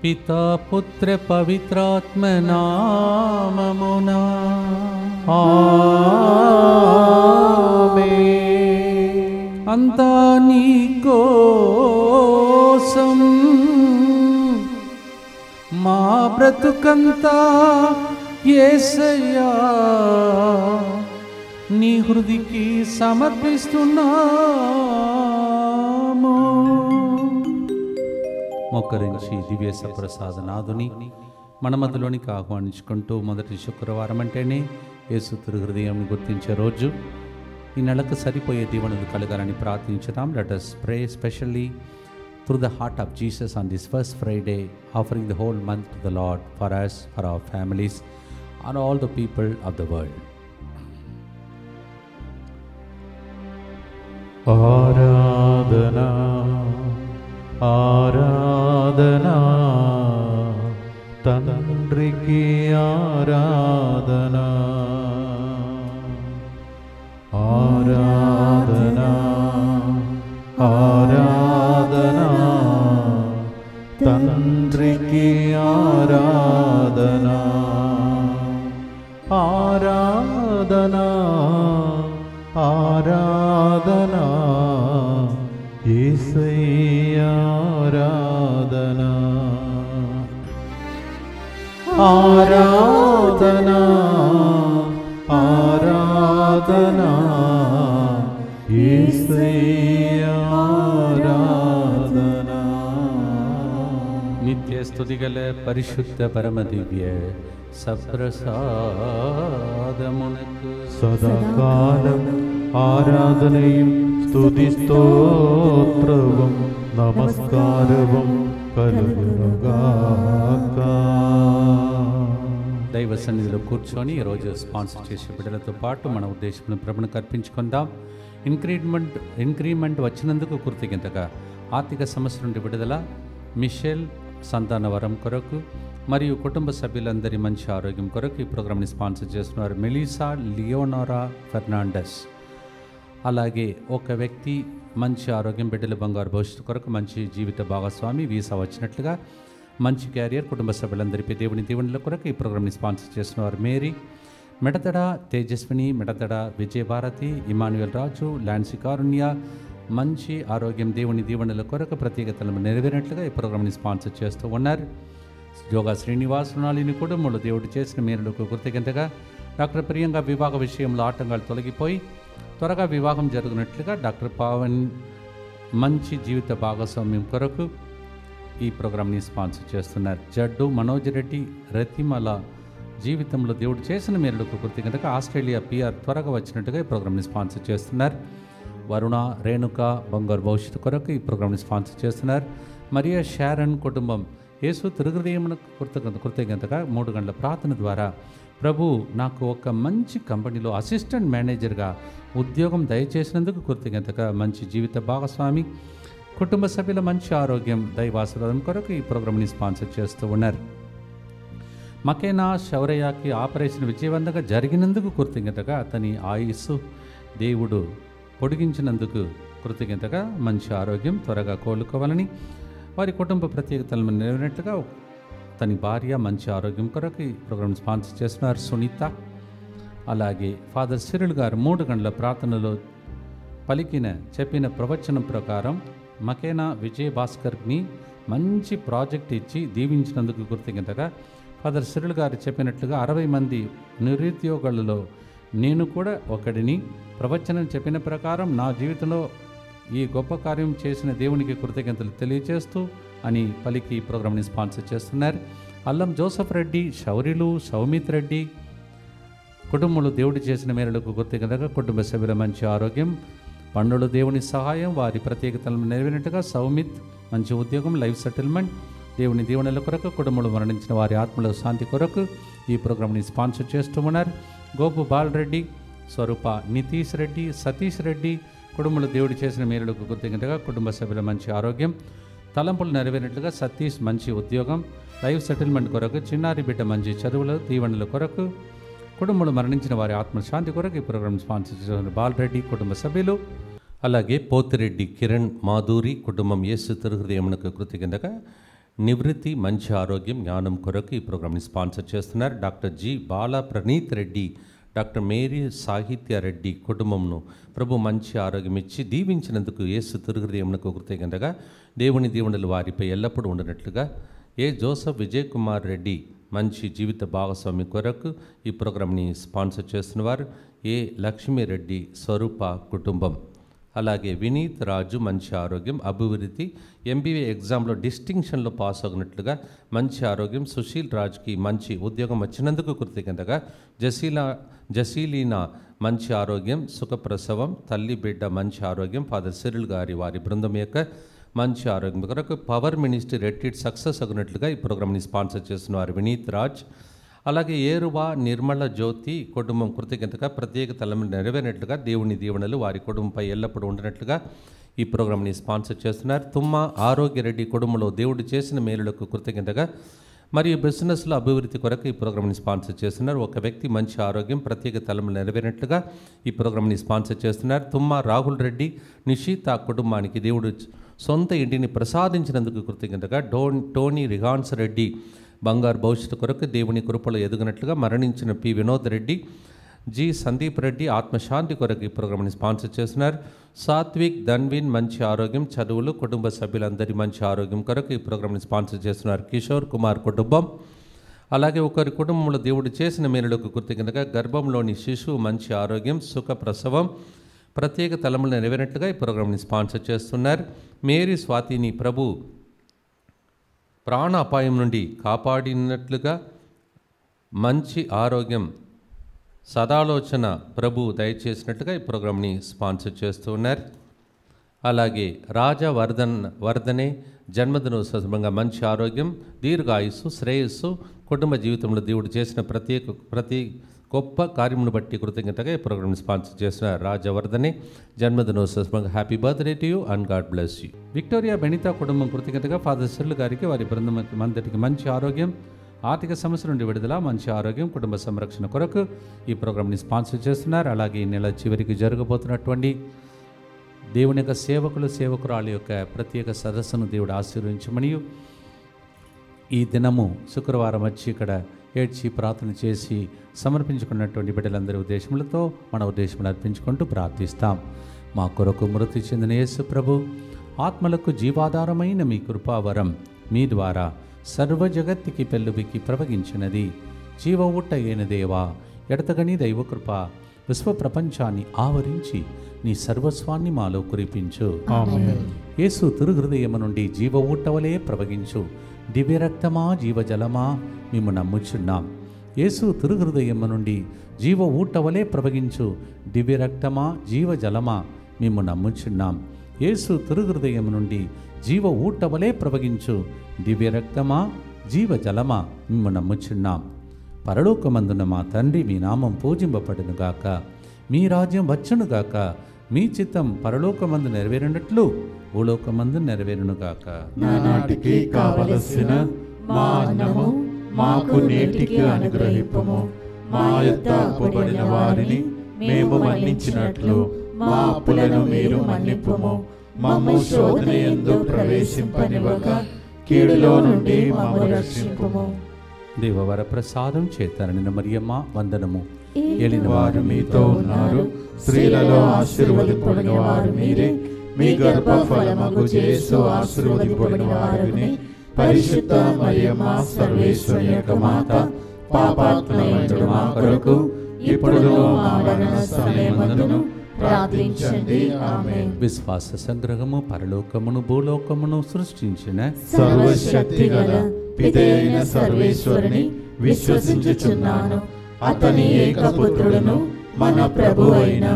పితా పుత్ర పవిత్రాత్మ నామమునా ఆమేన్. అంతా నీ కోసం మా బ్రతుకంతా యేసయ్యా నీ హృదికి సమర్పిస్తున్నాము. మోకరించి దివ్య సప్రసాదనాథుని మన మధ్యలోనికి ఆహ్వానించుకుంటూ మొదటి శుక్రవారం అంటేనే యేసు హృదయం గుర్తించే రోజు. ఈ నెలకు సరిపోయే దీవెనలు కలగాలని ప్రార్థించుదాం. Let us pray specially through the heart of Jesus on this first Friday, offering the whole month to the Lord for us, for our families, and all the people of the world. ఆరాధనా ఆరాధనా తండ్రికి ఆరాధనా ఆరాధనా ఆరాధనా తండ్రికి ఆరాధనా ఆరాధనా ఆరాధనా యేసయ్యా ఆరాధనా ఆరాధనా ఆరాధనా యేసయ్యా ఆరాధనా. నిత్య స్తుతిగల పరిశుద్ధ పరమ దివ్య సప్రసాదమునకు సదాకాలం ఆరాధనയും സ്തുതി സ്തോത്രവും നമസ്കാരവും కలుగునుగాక. దైవ సన్నిధిలో కూర్చొని ఈరోజు స్పాన్సర్ చేసే బిడ్డలతో పాటు మన ఉద్దేశంలో ప్రభువుకు అర్పించుకుందాం. ఇంక్రిమెంట్ వచ్చినందుకు కృతజ్ఞతగా ఆర్థిక సమస్య నుండి విడుదల, మిషెల్ సంతాన వరం కొరకు మరియు కుటుంబ సభ్యులందరి మంచి ఆరోగ్యం కొరకు ఈ ప్రోగ్రామ్ని స్పాన్సర్ చేస్తున్నారు మెలీసా లియోనోరా ఫెర్నాండెస్. అలాగే ఒక వ్యక్తి మంచి ఆరోగ్యం, బిడ్డల బంగారు భవిష్యత్తు కొరకు మంచి జీవిత భాగస్వామి, వీసా వచ్చినట్లుగా మంచి క్యారియర్, కుటుంబ సభ్యులందరిపై దేవుని దీవెనల కొరకు ఈ ప్రోగ్రామ్ని స్పాన్సర్ చేస్తున్నారు మేరీ, మెడతడ తేజస్విని, మెడతడ విజయభారతి, ఇమానుయల్ రాజు, లాన్సీ కారుణ్య. మంచి ఆరోగ్యం, దేవుని దీవెనల కొరకు ప్రత్యేకతలను నెరవేరినట్లుగా ఈ ప్రోగ్రామ్ని స్పాన్సర్ చేస్తూ ఉన్నారు. యోగా శ్రీనివాస్ రుణాలిని కుటుంబంలో దేవుడు చేసిన మేలులకు కృతజ్ఞతగా డాక్టర్ ప్రియాంక వివాహ విషయంలో ఆటంకాలు తొలగిపోయి త్వరగా వివాహం జరుగునట్లుగా డాక్టర్ పావన్ మంచి జీవిత భాగస్వామ్యం కొరకు ఈ ప్రోగ్రామ్ని స్పాన్సర్ చేస్తున్నారు. జడ్డు మనోజ్ రెడ్డి రతిమల జీవితంలో దేవుడు చేసిన మేలులకు కృతజ్ఞతగా ఆస్ట్రేలియా PR త్వరగా వచ్చినట్టుగా ఈ ప్రోగ్రామ్ని స్పాన్సర్ చేస్తున్నారు. వరుణ రేణుక బంగారు భవిష్యత్తు కొరకు ఈ ప్రోగ్రామ్ని స్పాన్సర్ చేస్తున్నారు. మరియా షారన్ కుటుంబం యేసు హృదయమునకు కృతజ్ఞతగా 3 గంటల ప్రార్థన ద్వారా ప్రభు నాకు ఒక మంచి కంపెనీలో అసిస్టెంట్ మేనేజర్గా ఉద్యోగం దయచేసినందుకు కృతజ్ఞతగా మంచి జీవిత భాగస్వామి, కుటుంబ సభ్యుల మంచి ఆరోగ్యం, దైవాశీర్వాదం కొరకు ఈ ప్రోగ్రామ్ని స్పాన్సర్ చేస్తూ ఉన్నారు. మకేనా శౌరయ్యకి ఆపరేషన్ విజయవంతంగా జరిగినందుకు కృతజ్ఞతగా అతని ఆయుస్సు దేవుడు పొడిగించినందుకు కృతజ్ఞతగా మంచి ఆరోగ్యం, త్వరగా కోలుకోవాలని వారి కుటుంబ ప్రత్యేకతలను నెరవేరినట్లుగా తన భార్య మంచి ఆరోగ్యం కొరకు ఈ ప్రోగ్రామ్ స్పాన్సర్ చేస్తున్నారు సునీత. అలాగే ఫాదర్ సిరిల్ గారు 3 గంటల ప్రార్థనలో చెప్పిన ప్రవచనం ప్రకారం మకేనా విజయభాస్కర్ని మంచి ప్రాజెక్ట్ ఇచ్చి దీవించినందుకు కృతజ్ఞతగా ఫాదర్ సిరిల్ గారు చెప్పినట్లుగా 60 మంది నిరుద్యోగులలో నేను కూడా ఒకడిని. ప్రవచనం చెప్పిన ప్రకారం నా జీవితంలో ఈ గొప్ప కార్యం చేసిన దేవునికి కృతజ్ఞతలు తెలియజేస్తూ అని పలికి ఈ ప్రోగ్రామ్ని స్పాన్సర్ చేస్తున్నారు. అల్లం జోసఫ్ రెడ్డి, శౌరిలు, సౌమిత్ రెడ్డి కుటుంబంలో దేవుడు చేసిన మేరలకు కృతజ్ఞతగా కుటుంబ సభ్యుల మంచి ఆరోగ్యం, పన్నుల దేవుని సహాయం, వారి ప్రత్యేకతలను నెరవేరినట్టుగా సౌమిత్ మంచి ఉద్యోగం, లైఫ్ సెటిల్మెంట్, దేవుని దీవెనల కొరకు కుటుంబంలో మరణించిన వారి ఆత్మల శాంతి కొరకు ఈ ప్రోగ్రామ్ని స్పాన్సర్ చేస్తూ ఉన్నారు. గోపు బాలరెడ్డి, స్వరూప నితీష్ రెడ్డి, సతీష్ రెడ్డి కుటుంబంలో దేవుడు చేసిన మేలులకు కృతజ్ఞతగా కుటుంబ సభ్యుల మంచి ఆరోగ్యం, తలంపులు నెరవేరినట్లుగా సతీష్ మంచి ఉద్యోగం, లైఫ్ సెటిల్మెంట్ కొరకు చిన్నారి బిడ్డ మంచి చదువులు దీవెనల కొరకు కుటుంబంలో మరణించిన వారి ఆత్మశాంతి కొరకు ఈ ప్రోగ్రామ్ స్పాన్సర్ చేసిన బాలరెడ్డి కుటుంబ సభ్యులు. అలాగే పోతిరెడ్డి కిరణ్ మాధురి కుటుంబం యేసు హృదయమునకు కృతజ్ఞతగా నివృత్తి, మంచి ఆరోగ్యం, జ్ఞానం కొరకు ఈ ప్రోగ్రామ్ని స్పాన్సర్ చేస్తున్నారు. Doctor G Bala Praneeth Reddy, doctor Mary Sahithya Reddy కుటుంబంను ప్రభు మంచి ఆరోగ్యం ఇచ్చి దీవించినందుకు యేసు తిరుహృదయమునకు కృతజ్ఞతగా దేవుని దీవెనలు వారిపై ఎల్లప్పుడూ ఉండనట్లుగా ఏ జోసఫ్ విజయ్ కుమార్ రెడ్డి మంచి జీవిత భాగస్వామి కొరకు ఈ ప్రోగ్రామ్ని స్పాన్సర్ చేస్తున్నవారు ఏ లక్ష్మీరెడ్డి స్వరూప కుటుంబం. అలాగే వినీత్ రాజు మంచి ఆరోగ్యం, అభివృద్ధి, ఎంబీఏ ఎగ్జామ్లో డిస్టింక్షన్లో పాస్ అవునట్లుగా మంచి ఆరోగ్యం. సుశీల్ రాజ్కి మంచి ఉద్యోగం వచ్చినందుకు కృతజ్ఞతగా జసీలీనా మంచి ఆరోగ్యం, సుఖప్రసవం, తల్లి బిడ్డ మంచి ఆరోగ్యం. ఫాదర్ సిరిల్ గారి వారి బృందం యొక్క మంచి ఆరోగ్యం కొరకు పవర్ మినిస్ట్రీ రెట్రీట్ సక్సెస్ అగినట్లుగా ఈ ప్రోగ్రామ్ని స్పాన్సర్ చేస్తున్నారు వినీత్ రాజ్. అలాగే ఏరువా నిర్మల జ్యోతి కుటుంబం కృతజ్ఞతగా ప్రత్యేక తలములు నెరవేరినట్లుగా దేవుని దీవెనలు వారి కుటుంబంపై ఎల్లప్పుడూ ఉండినట్లుగా ఈ ప్రోగ్రామ్ని స్పాన్సర్ చేస్తున్నారు. తుమ్మ ఆరోగ్యరెడ్డి కుటుంబంలో దేవుడు చేసిన మేలులకు కృతజ్ఞతగా మరియు బిజినెస్లో అభివృద్ధి కొరకు ఈ ప్రోగ్రామ్ని స్పాన్సర్ చేస్తున్నారు. ఒక వ్యక్తి మంచి ఆరోగ్యం, ప్రత్యేక తలములు నెరవేరినట్లుగా ఈ ప్రోగ్రామ్ని స్పాన్సర్ చేస్తున్నారు. తుమ్మ రాహుల్ రెడ్డి నిషిత కుటుంబానికి దేవుడు సొంత ఇంటిని ప్రసాదించినందుకు కృతజ్ఞతగా టోనీ రిహాన్స్ రెడ్డి బంగారు భవిష్యత్తు కొరకు దేవుని కృపలో ఎదుగునట్లుగా మరణించిన పి వినోద్ రెడ్డి, జి సందీప్ రెడ్డి ఆత్మశాంతి కొరకు ఈ ప్రోగ్రామ్ని స్పాన్సర్ చేస్తున్నారు. సాత్విక్ ధన్విన్ మంచి ఆరోగ్యం, చదువులు, కుటుంబ సభ్యులందరి మంచి ఆరోగ్యం కొరకు ఈ ప్రోగ్రామ్ని స్పాన్సర్ చేస్తున్నారు కిషోర్ కుమార్ కుటుంబం. అలాగే ఒకరి కుటుంబంలో దేవుడు చేసిన మేలులకు కృతజ్ఞతగా గర్భంలోని శిశువు మంచి ఆరోగ్యం, సుఖ ప్రసవం, ప్రత్యేక తలములు నెరవేరినట్లుగా ఈ ప్రోగ్రామ్ని స్పాన్సర్ చేస్తున్నారు. మేరీ స్వాతిని ప్రభు ప్రాణ అపాయం నుండి కాపాడినట్లుగా మంచి ఆరోగ్యం, సదాలోచన ప్రభు దయచేసినట్లుగా ఈ ప్రోగ్రామ్ని స్పాన్సర్ చేస్తూ ఉన్నారు. అలాగే రాజా వర్ధనే జన్మదిన సందర్భంగా మంచి ఆరోగ్యం, దీర్ఘాయుస్సు, శ్రేయస్సు, కుటుంబ జీవితంలో దేవుడు చేసిన ప్రతి గొప్ప కార్యమును బట్టి కృతజ్ఞతగా ఈ ప్రోగ్రామ్ని స్పాన్సర్ చేస్తున్నారు. రాజవర్ధనే జన్మదిన సందర్భంగా happy birthday to you and God bless you. Victoria Benita కుటుంబం కృతజ్ఞతగా ఫాదర్ సిర్లు గారికి వారి బృందం అందరికీ మంచి ఆరోగ్యం, ఆర్థిక సమస్య నుండి విడుదల, మంచి ఆరోగ్యం, కుటుంబ సంరక్షణ కొరకు ఈ ప్రోగ్రామ్ని స్పాన్సర్ చేస్తున్నారు. అలాగే ఈ నెల చివరికి జరగబోతున్నటువంటి దేవుని యొక్క సేవకురాలి యొక్క ప్రత్యేక సదస్సును దేవుడు ఆశీర్వదించమని ఈ దినము శుక్రవారం వచ్చి ఇక్కడ ఏడ్చి ప్రార్థన చేసి సమర్పించుకున్నటువంటి బిడ్డలందరి ఉద్దేశములతో మన ఉద్దేశములు అర్పించుకుంటూ ప్రార్థిస్తాం. మా కొరకు మృతి చెందిన యేసు ప్రభు ఆత్మలకు జీవాధారమైన మీ కృపావరం మీ ద్వారా సర్వ జగత్తుకి పెళ్ళుబికి ప్రవగించినది. జీవ ఊట అయిన దేవా, ఎడతగని దైవకృప విశ్వ ప్రపంచాన్ని ఆవరించి నీ సర్వస్వాన్ని మాలో కురిపించు. యేసు తిరుహృదయము నుండి జీవ ఊటవలే ప్రవగించు దివ్య రక్తమా జీవజలమా మేము నమ్ముచున్నాం. యేసు తిరుహృదయము నుండి జీవ ఊటవలే ప్రవగించు దివ్య రక్తమా జీవజలమా మేము నమ్ముచున్నాం. యేసు తిరుహృదయము నుండి జీవ ఊటవలే ప్రవగించు దివ్య రక్తమా జీవజలమా మేము నమ్ముచున్నాం. పరలోకమందున మా తండ్రి మీ నామం పూజింపబడునుగాక, మీ రాజ్యం వచ్చునుగాక, మీ చిత్తం పరలోకమందు నెరవేరినట్లు భూలోకమందు నెరవేరునుగాక. నానాటికి కావలసిన మా అన్నము మాకు నేటికి అనుగ్రహింపుము. మా యొద్ద అప్పుబడిన వారిని మేము మన్నించినట్లు మా అప్పులను మీరు మన్నింపుము. మమ్ము శోధన యందు ప్రవేశింపనివ్వక కీడులో నుండి మమ్ము రక్షింపుము. దేవవర ప్రసాదం చేతనని మరియమ్మ వందనము. ఏలిన వారు మీతో ఉన్నారు, స్త్రీలలో ఆశీర్వదింపబడిన వారు మీరే. మీ గర్భఫలమగు యేసు ఆశీర్వదింపబడిన వారుని. పరిశుద్ధ మరియమ్మ సర్వేశ్వరి యొక్క మాత, పాపాత్ములైన మా కొరకు ఇప్పుడును మా మరణ సమయమందును ప్రార్థించండి. ఆమేన్. విశ్వాస సంగ్రహము పరలోకమును భూలోకమును సృష్టించిన సర్వశక్తిగల పితయైన సర్వేశ్వరుని విశ్వసించుచున్నాను. అతని ఏకపుత్రుడును మన ప్రభు అయిన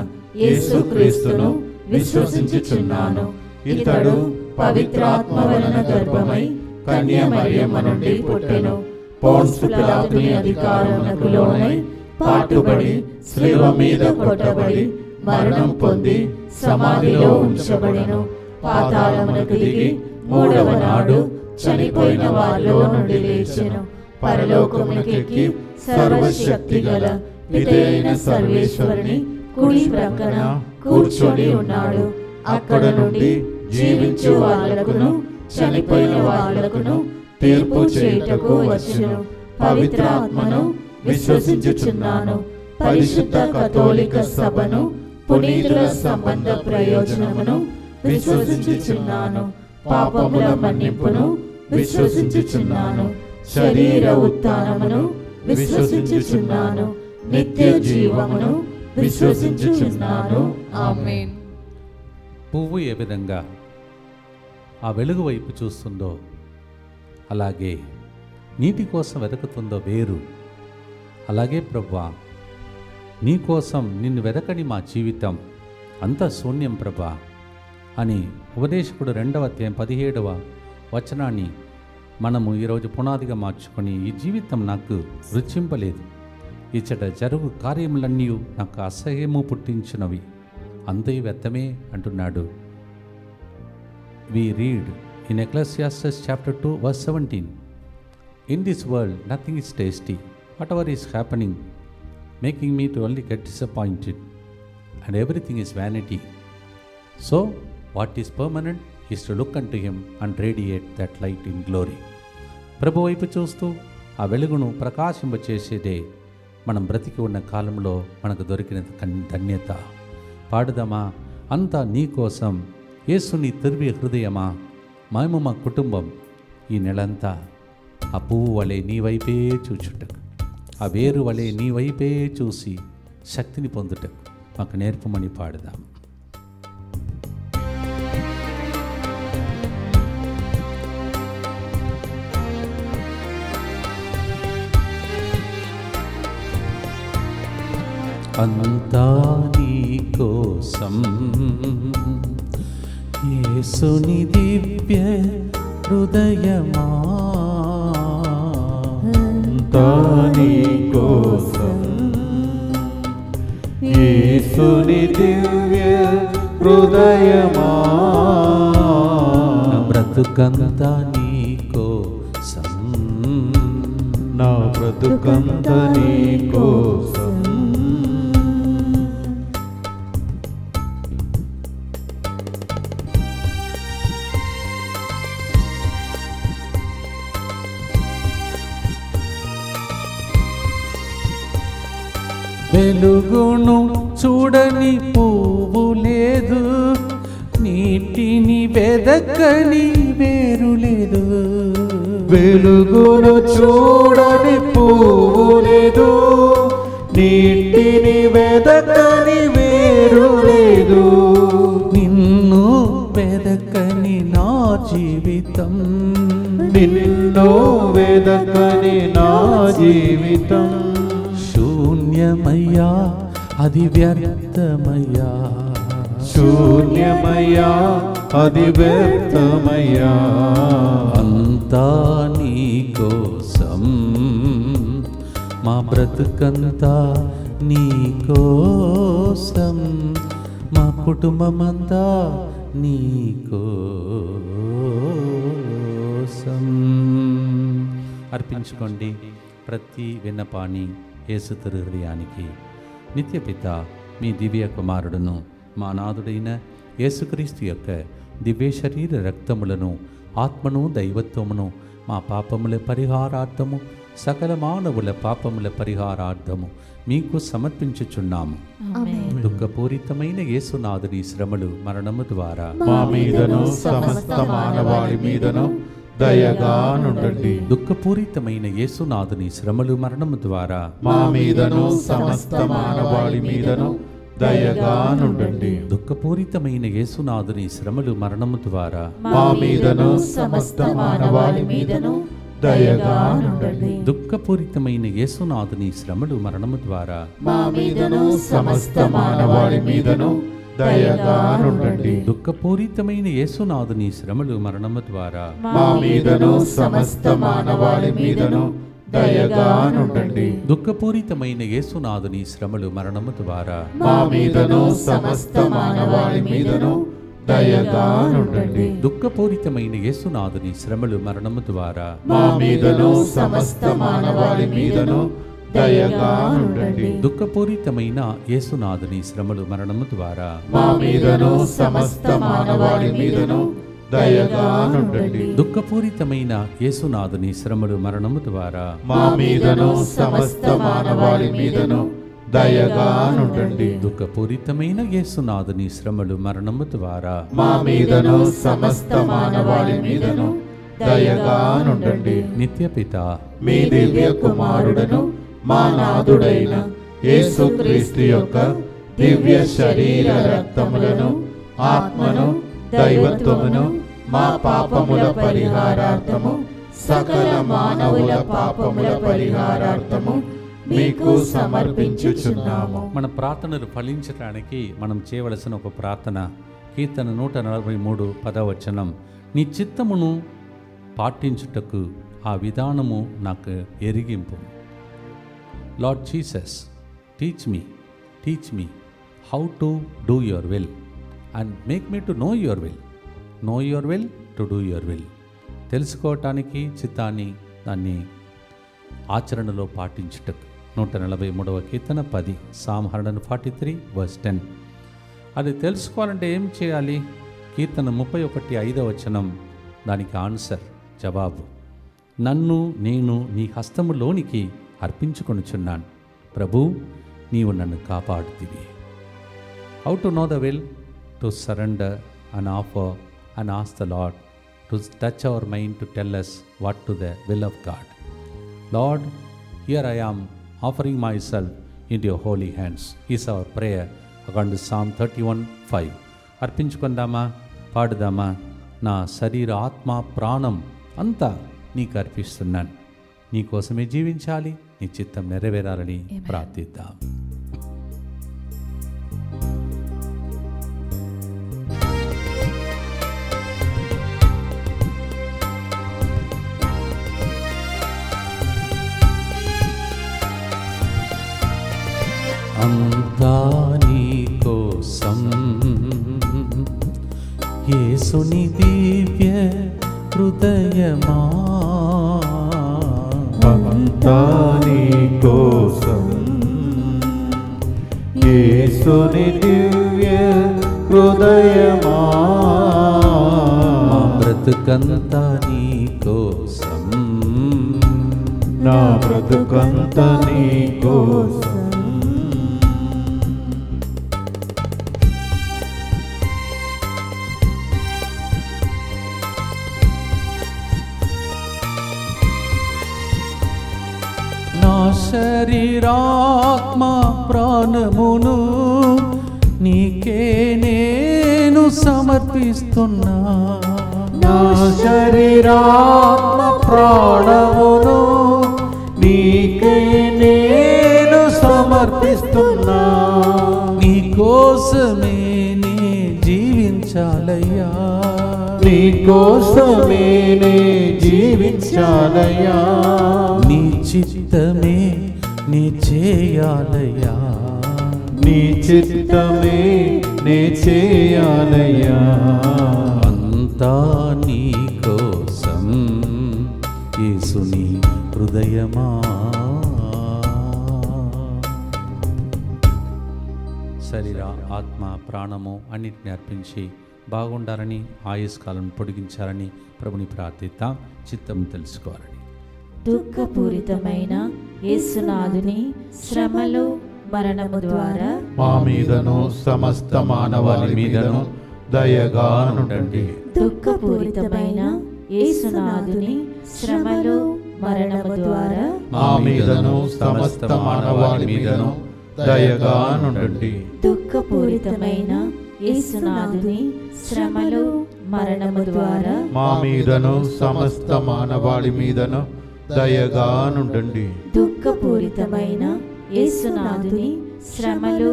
యేసుక్రీస్తును విశ్వసించుచున్నాను. ఇతడు పవిత్రాత్మ వలన గర్భమై కన్య మరియమ్మ నుండి పుట్టెను. పోన్సు పిలాతుని అధికారమునకు లోనై పాటుబడి శిలువ మీద కొట్టబడి మరణం పొంది సమాధిలో ఉంచబడెను. పాతాళమునకు దిగి మూడవ నాడు చనిపోయిన వారిలో నుండి లేచెను. పరలోకమునకెక్కి సర్వశక్తి గల పితయైన సర్వేశ్వరుని కుడి ప్రక్కన కూర్చొని ఉన్నాడు. అక్కడ నుండి జీవించు వాళ్లకును చనిపోయిన వాళ్లకును తీర్పు చేయుటకు వచ్చును. పవిత్ర ఆత్మను విశ్వసించుచున్నాను. పరిశుద్ధ కథోలిక సభను, పునీతుల సంబంధ ప్రయోజనమును విశ్వసించుచున్నాను. పాపముల మన్నింపును విశ్వసించుచున్నాను. శరీర ఉత్థానమును విశ్వసించుచున్నాను. నిత్య జీవమును విశ్వసించుచున్నాను. ఆమేన్. పువ్వు ఏ విధంగా ఆ వెలుగు వైపు చూస్తుందో, అలాగే నీటి కోసం వెతుకుతుందో వేరు, అలాగే ప్రభువా నీ కోసం నిన్ను వెదకని మా జీవితం అంత శూన్యం ప్రభా అని ఉపదేశకుడు 2వ అధ్యాయం 17వ వచనాన్ని మనము ఈరోజు పునాదిగా మార్చుకొని, ఈ జీవితం నాకు రుచింపలేదు, ఇచ్చట జరుగు కార్యములన్నీ నాకు అసహ్యము పుట్టించినవి, అంతయు వ్యర్థమే అంటున్నాడు. We read in Ecclesiastes chapter 2 verse 17, in this world nothing is tasty, whatever is happening making me to only get disappointed, and everything is vanity. So what is permanent is to look unto him and radiate that light in glory. ప్రభు వైపు చూస్తూ ఆ వెలుగును ప్రకాశింపచేసేదే మనం బ్రతికి ఉన్న కాలంలో మనకు దొరికిన ధన్యత. పాడుదామా, అంతా నీ కోసం యేసుని తిరిగి హృదయమా, మేము మా కుటుంబం ఈ నెలంతా ఆ పువ్వు వలె నీ వైపే చూచుటకు, ఆ వేరు వలె నీ వైపే చూసి శక్తిని పొందుటకు మాకు నేర్పమని పాడుదాం. అంతా నీ కోసం యేసుని దివ్య హృదయమా, అంతా నీ కోసం యేసుని దివ్య హృదయమా, నా బ్రతుకంతా నీ కోసం, నా బ్రతుకంతా నీ కోసం, వెలుగును చూడని పువ్వు లేదు, నీటిని వెదకని వేరు లేదు. వెలుగును చూడని పువ్వు లేదు, నీటిని వెదకని వేరు లేదు. నిన్ను వెదకని నా జీవితం, నిన్ను వెదకని నా జీవితం శూన్యమయ్యా, అది వ్యర్థమయ్యా, శూన్యమయ్యా, అది వ్యర్థమయ్యా. అంతా నీ కోసం, మా బ్రతుకంతా నీ కోసం, మా కుటుంబమంతా నీ కోసం. అర్పించుకోండి ప్రతి విన్నపాన్ని యేసు తిరు హృదయానికి. నిత్యపిత మీ దివ్య కుమారుడును మా నాథుడైన యేసుక్రీస్తు యొక్క దివ్య శరీర రక్తములను, ఆత్మను, దైవత్వమును మా పాపముల పరిహారార్థము, సకల మానవుల పాపముల పరిహారార్థము మీకు సమర్పించుచున్నాము. దుఃఖపూరితమైన యేసునాథుని శ్రమలు, మరణము ద్వారా మా మీదను సమస్త మానవాళి మీదను దయగా నుండండి. దుఃఖపూరితమైన యేసునాథుని శ్రమలు, మరణము ద్వారా మా మీదను సమస్త మానవాళి మీదను దయగా నుండండి. దుఃఖపూరితమైన యేసునాథుని శ్రమలు, మరణము ద్వారా మా మీదను సమస్త మానవాళి మీదను దయగా నుండండి. దుఃఖపూరితమైన యేసునాథుని శ్రమలు, మరణము ద్వారా మా మీదను సమస్త మానవాళి మీదను దయగా నుండండి. దుఃఖపూరితమైన యేసునాథుని శ్రమలు, మరణము ద్వారా మా మీదను సమస్త మానవాళి మీదను దయగా నుండండి. దుఃఖపూరితమైన యేసునాథుని శ్రమలు, మరణము ద్వారా మా మీదను సమస్త మానవాళి మీదను దయగా నుండండి. దుఃఖపూరితమైన యేసునాథుని శ్రమలు, మరణము ద్వారా మా మీదను సమస్త మానవాళి మీదను దయగా నుండండి. దుఃఖపూరితమైన యేసునాథుని శ్రమలు, మరణము ద్వారా మా మీదను సమస్త మానవాళి మీదను దయగానుండండి. దుఃఖపూరితమైన యేసునాథుని శ్రమలు మరణము ద్వారా మా మీదను సమస్త మానవాళి మీదను దయగానుండండి. దుఃఖపూరితమైన యేసునాథుని శ్రమలు మరణము ద్వారా మా మీదను సమస్త మానవాళి మీదను దయగానుండండి. నిత్యపిత మీ దివ్య కుమారుడను మా నాథుడైన యేసుక్రీస్తు యొక్క దివ్య శరీర రక్తములను ఆత్మను దైవత్వమును మా పాపముల పరిహారార్థము సకల మానవుల పాపముల పరిహారార్థము మీకు సమర్పించుచున్నాము. మన ప్రార్థనలు ఫలించడానికి మనం చేయవలసిన ఒక ప్రార్థన కీర్తన 143 10 నీ చిత్తమును పాటించుటకు ఆ విధానము నాకు ఎరిగింపు. Lord Jesus, teach me how to do your will and make me to know your will to do your will. తెలుసుకోవటానికి చిత్తాన్ని దాన్ని ఆచరణలో పాటించుటకు 143వ కీర్తన 10 Psalm 143:10. అది తెలుసుకోవాలంటే ఏం చేయాలి? కీర్తన 31:5 దానికి ఆన్సర్, జవాబు. నేను నీ హస్తములోనికి అర్పించుకొనుచున్నాను ప్రభు, నీవు నన్ను కాపాడుతివి. How to know the will? To surrender and offer and ask the Lord to touch our mind to tell us what to the will of God. Lord, here I am offering myself into your holy hands is our prayer according to Psalm 31:5. అర్పించుకుందామా, పాడుదామా? నా శరీర ఆత్మ ప్రాణం అంతా నీకు అర్పిస్తున్నాను. నీ కోసమే జీవించాలి, నీ చిత్తం నెరవేరాలని ప్రార్థిద్దాం. అంతా నీ కోసం యేసుని దివ్య హృదయమా, అంతా నీ కోసం యేసుని దివ్య హృదయమా, మా బ్రతుకంతా నీ కోసం, నా బ్రతుకంతా నీ కోసం. నా శరీరాత్మ ప్రాణమును నీకే నేను సమర్పిస్తున్నా. నా శరీరాత్మ ప్రాణమును నీకే నేను సమర్పిస్తున్నా. నీ కోసమే నే జీవించాలయ్యా, నీ కోసమే నే జీవించాలయ్యా. నీ చిత్తమే నీ చేయాలయ్యా, నీ చిత్తమే నే చేయాలయ్యా. అంతా నీ కోసం యేసుని హృదయమా. శరీర ఆత్మ ప్రాణము అన్నిటిని అర్పించి బాగుండాలని, ఆయుష్కాలం పొడిగించాలని ప్రభుని ప్రార్థిద్దాం. చిత్తం తెలుసుకోవాలని. దుఃఖపూరితమైన యేసునాథుని శ్రమలు మరణము ద్వారా మా మీదను సమస్త మానవాళి మీదను దయగానుండండి. దుఃఖపూరితమైన యేసునాథుని శ్రమలు మరణము ద్వారా మా మీదను సమస్త మానవాళి మీదను దయగానుండండి. దుఃఖపూరితమైన యేసునాథుని శ్రమలు మరణము ద్వారా మా మీదను సమస్త మానవాళి మీదను దయగానుండండి. దుఃఖపూరితమైన యేసునాథుని శ్రమలు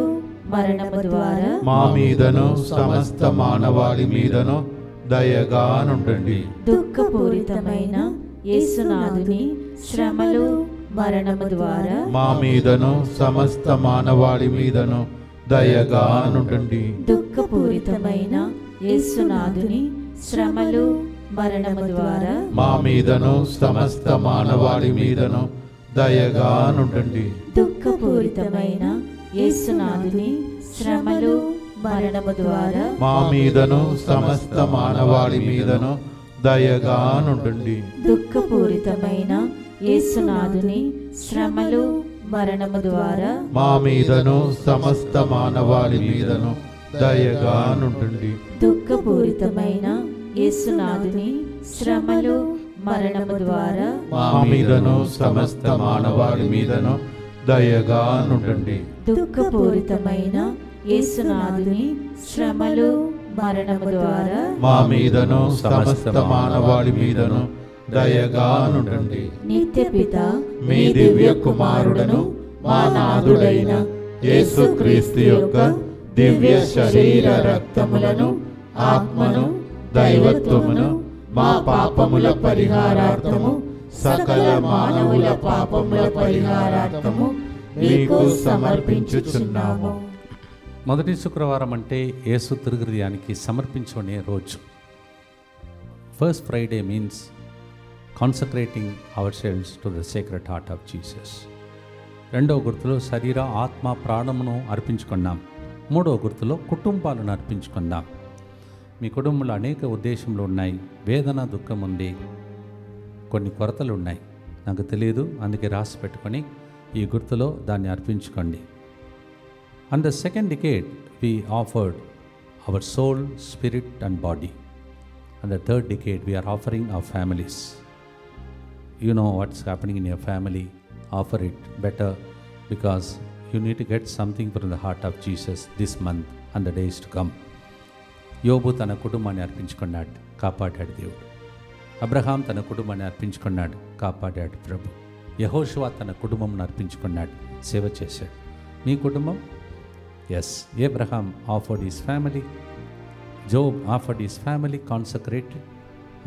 మరణము ద్వారా మా మీదను సమస్త మానవాళి మీదను దయగానుండండి. దుఃఖపూరితమైన యేసునాథుని శ్రమలు మరణము ద్వారా మా మీదను సమస్త మానవాళి మీదను దయగానుండండి. దుఃఖపూరితమైన యేసునాథుని శ్రమలు మరణము ద్వారా మా మీదను సమస్త మానవాళి మీదను దయగానుండండి. దుఃఖపూరితమైన యేసునాథుని శ్రమలు మరణము ద్వారా మా మీదను సమస్త మానవాళి మీదను దయగా నుండండి. దుఃఖపూరితమైన యేసునాథుని శ్రమలు మరణము ద్వారా మా మీదను సమస్త మానవాళి మీదను దయగా నుండండి. దుఃఖపూరితమైన యేసునాథుని శ్రమలు మరణము ద్వారా మా మీదను సమస్త మానవాళి మీదను దయగా నుండండి. దుఃఖపూరితమైన యేసునాథుని శ్రమలు మరణము ద్వారా మా మీదను సమస్త మానవాళి మీదను దయగా నుండండి. నిత్యపిత మీ దివ్య కుమారుడను మా నాథుడైన యేసుక్రీస్తు యొక్క దివ్య శరీర రక్తములను ఆత్మను దైవత్వమును మా పాపముల పరిహారార్థము సకల మానవుల పాపముల పరిహారార్థము మీకు సమర్పించుచున్నాము. మొదటి శుక్రవారం అంటే యేసు తిరుహృదయానికి సమర్పించుకునే రోజు. First Friday means consecrating our selves to the sacred heart of Jesus. రెండవ గుర్తులో శరీర ఆత్మ ప్రాణమును అర్పించుకున్నాం. మూడవ గుర్తులో కుటుంబాలను అర్పించుకుందాం. మీ కుటుంబంలో అనేక ఉద్దేశములు ఉన్నాయి. వేదన, దుఃఖం ఉంది, కొన్ని కొరతలు ఉన్నాయి, నాకు తెలియదు, అందుకే రాసి పెట్టుకొని ఈ గుర్తులో దాన్ని అర్పించుకోండి. And the second decade we offered our soul, spirit and body. And the third decade we are offering our families. You know what's happening in your family, offer it better, because you need to get something from the heart of Jesus this month and the days to come. యోబు తన కుటుంబాన్ని అర్పించుకున్నాడు, కాపాడాడు దేవుడు. Abraham తన కుటుంబాన్ని అర్పించుకున్నాడు, కాపాడాడు ప్రభు. యెహోషువ తన కుటుంబంను అర్పించుకున్నాడు, సేవ చేశాడు. మీ కుటుంబం? Yes, Abraham offered his family, Job offered his family consecrated,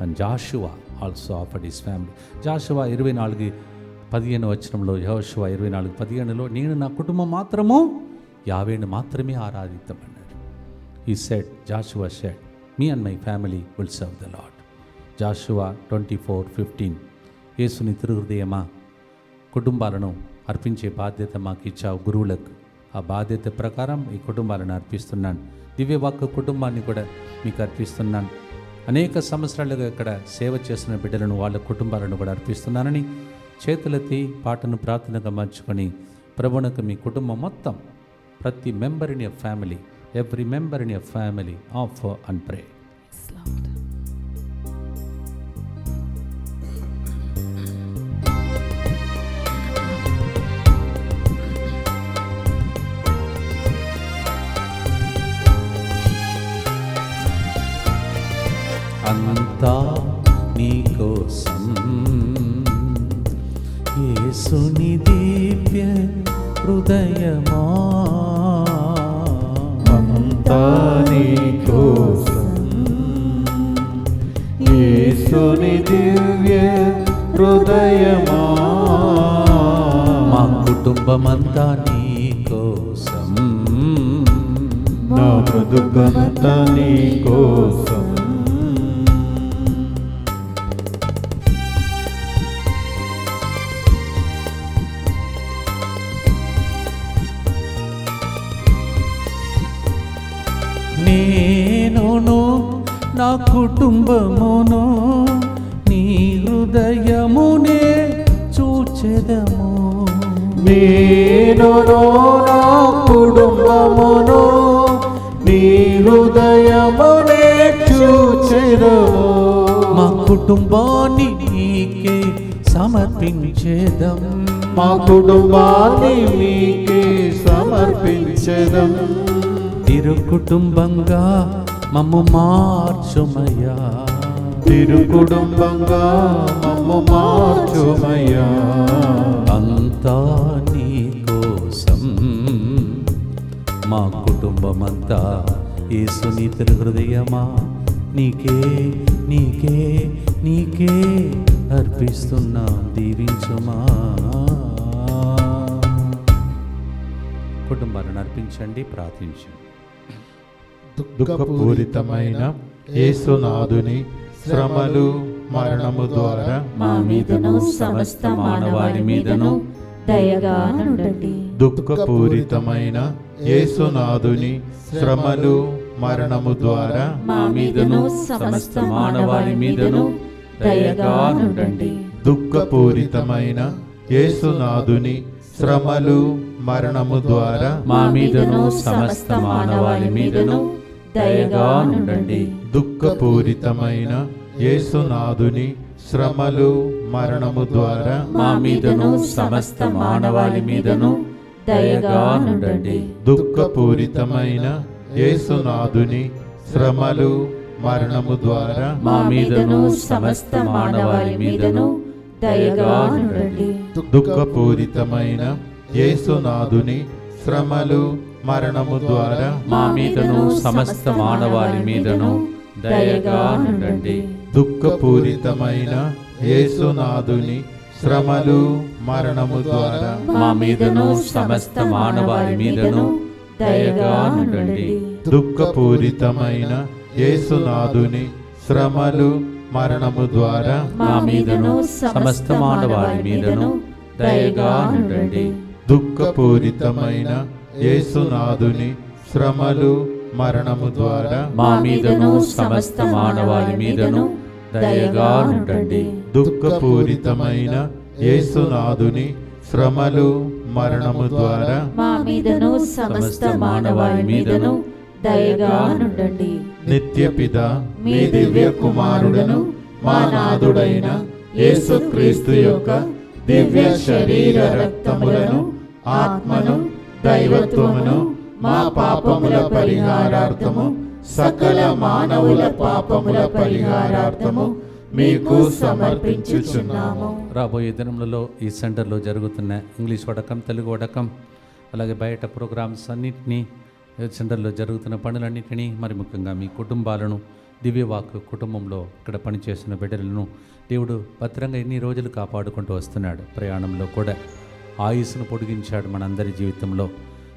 and Joshua also offered his family. Joshua 24:15 వచనంలో, యెహోషువ 24:15లో నేను నా కుటుంబం మాత్రము యావేను మాత్రమే ఆరాధిద్దామన్నాడు. He said, Joshua said, me and my family will serve the Lord. Joshua 24:15. యేసుని తిరుహృదయమా, కుటుంబాలను అర్పించే బాధ్యత మాకు ఇచ్చావు గురువులకు. ఆ బాధ్యత ప్రకారం ఈ కుటుంబాలను అర్పిస్తున్నాను. దివ్యవాక్కు కుటుంబాన్ని కూడా మీకు అర్పిస్తున్నాను. అనేక సంవత్సరాలుగా ఇక్కడ సేవ చేస్తున్న బిడ్డలను, వాళ్ళ కుటుంబాలను కూడా అర్పిస్తున్నానని చేతులెత్తి పాటను ప్రార్థనగా మార్చుకొని ప్రభువునకు మీ కుటుంబం మొత్తం, ప్రతి member in your family, every member in your family, offer and pray. అంతా నీకోసం యేసుని దివ్య హృదయమా, అంతా నీకోసం యేసుని దివ్య హృదయమా, మా కుటుంబమంతా నీకోసం, నా బ్రతుకంతా నీకోసం. నేనును నా కుటుంబమును నీ హృదయమునే చూచెదము. నేనును నా కుటుంబమును నీ హృదయమునే చూచెదము. మా కుటుంబాన్ని నీకే సమర్పించేదం, మా కుటుంబాన్ని నీకే సమర్పించెదం. తిరు కుటుంబంగా మమ్ము మార్చుమయ్యా, తిరు కుటుంబంగా మమ్ము మార్చుమయ్యా. అంతా నీ కోసం, మా కుటుంబమంతా యేసుని తిరు హృదయమా, నీకే నీకే నీకే అర్పిస్తున్నా, దీవించుమా. కుటుంబాలను అర్పించండి, ప్రార్థించండి. దుఃఖపూరితమైన యేసునాథుని శ్రమలు మరణము ద్వారా మా మీదను సమస్త మానవాళి మీదను దయగా నుండండి. దుఃఖపూరితమైన యేసునాథుని శ్రమలు మరణము ద్వారా మా మీదను సమస్త మానవాళి మీదను దయగా నుండండి. దుఃఖపూరితమైన యేసునాథుని శ్రమలు మరణము ద్వారా మా మీదను సమస్త మానవాళి మీదను దయగా నుండండి. దుఃఖపూరితమైన యేసునాథుని శ్రమలు మరణము ద్వారా మా మీదను సమస్త మానవాళి మీదను దయగా నుండండి. దుఃఖపూరితమైన యేసునాథుని శ్రమలు మరణము ద్వారా మా మీదను సమస్త మానవాళి మీదను దయగా నుండండి. దుఃఖపూరితమైన యేసునాథుని శ్రమలు మరణము ద్వారా మా మీదను సమస్త మానవాళి మీదను దయగా నుండండి. దుఃఖపూరితమైన యేసునాథుని శ్రమలు మరణము ద్వారా మా మీదను సమస్త మానవాళి మీదను దయగా నుండండి. దుఃఖపూరితమైన యేసునాథుని శ్రమలు మరణము ద్వారా మా మీదను సమస్త మానవాళి మీదను దయగా నుండండి. దుఃఖపూరితమైన యేసునాథుని శ్రమలు మరణము ద్వారా మా మీదను సమస్త మానవాళి మీదను దయగా నుండండి. దుఃఖపూరితమైన యేసునాథుని శ్రమలు మరణము ద్వారా మా మీదను సమస్త మానవాళి మీదను దయగా నుండండి. నిత్యపిత మీ దివ్య కుమారుడను మా నాథుడైన యేసుక్రీస్తు యొక్క దివ్య శరీర రక్తములను ఆత్మను దైవత్వమును మా పాపముల పరిహారార్థము సకల మానవుల పాపముల పరిహారార్థము మీకు సమర్పించుచున్నాము. రాబోయే దినములలో ఈ సెంటర్లో జరుగుతున్న ఇంగ్లీష్ వడకం, తెలుగు వడకం, అలాగే బయట ప్రోగ్రామ్స్ అన్నింటినీ, సెంటర్లో జరుగుతున్న పనులన్నింటినీ, మరి ముఖ్యంగా మీ కుటుంబాలను, దివ్యవాక్ కుటుంబంలో ఇక్కడ పనిచేస్తున్న బిడ్డలను దేవుడు భద్రంగా ఎన్ని రోజులు కాపాడుకుంటూ వస్తున్నాడు. ప్రయాణంలో కూడా ఆయుస్సును పొడిగించాడు మనందరి జీవితంలో.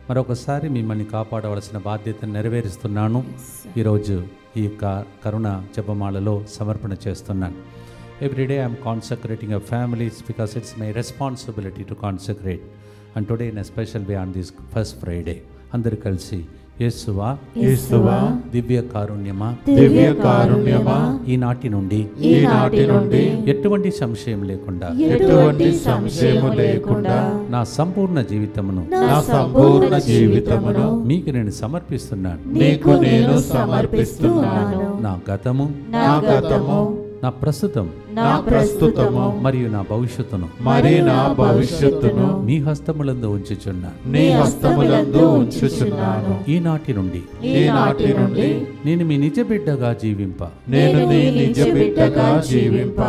మరొకసారి మిమ్మల్ని కాపాడవలసిన బాధ్యతను నెరవేరుస్తున్నాను. ఈరోజు ఈ కరుణ జపమాలలో సమర్పణ చేస్తున్నాను. Everyday I'm consecrating a families because it's my responsibility to consecrate. And today in a special way on this first Friday అందరు కలిసి యేసువా యేసువా దివ్య కారుణ్యమా దివ్య కారుణ్యమా ఈనాటి నుండి ఎటువంటి సంశయం లేకుండా ఎటువంటి సంశయము లేకుండా నా సంపూర్ణ జీవితమును నా సంపూర్ణ జీవితమును మీకు నేను సమర్పిస్తున్నాను. నీకు నేను సమర్పిస్తున్నాను. నా గతము, నా గతము, నా ప్రస్తుతం, నా ప్రస్తుతము మరియు నా భవిష్యత్తును మరి నా భవిష్యత్తును మీ హస్తములందు ఉంచుచున్నాను. నీ హస్తములందు ఉంచుచున్నాను. ఈనాటి నుండి ఈనాటి నుండి నేను మీ నిజ బిడ్డగా జీవింప నేను నీ నిజ బిడ్డగా జీవింప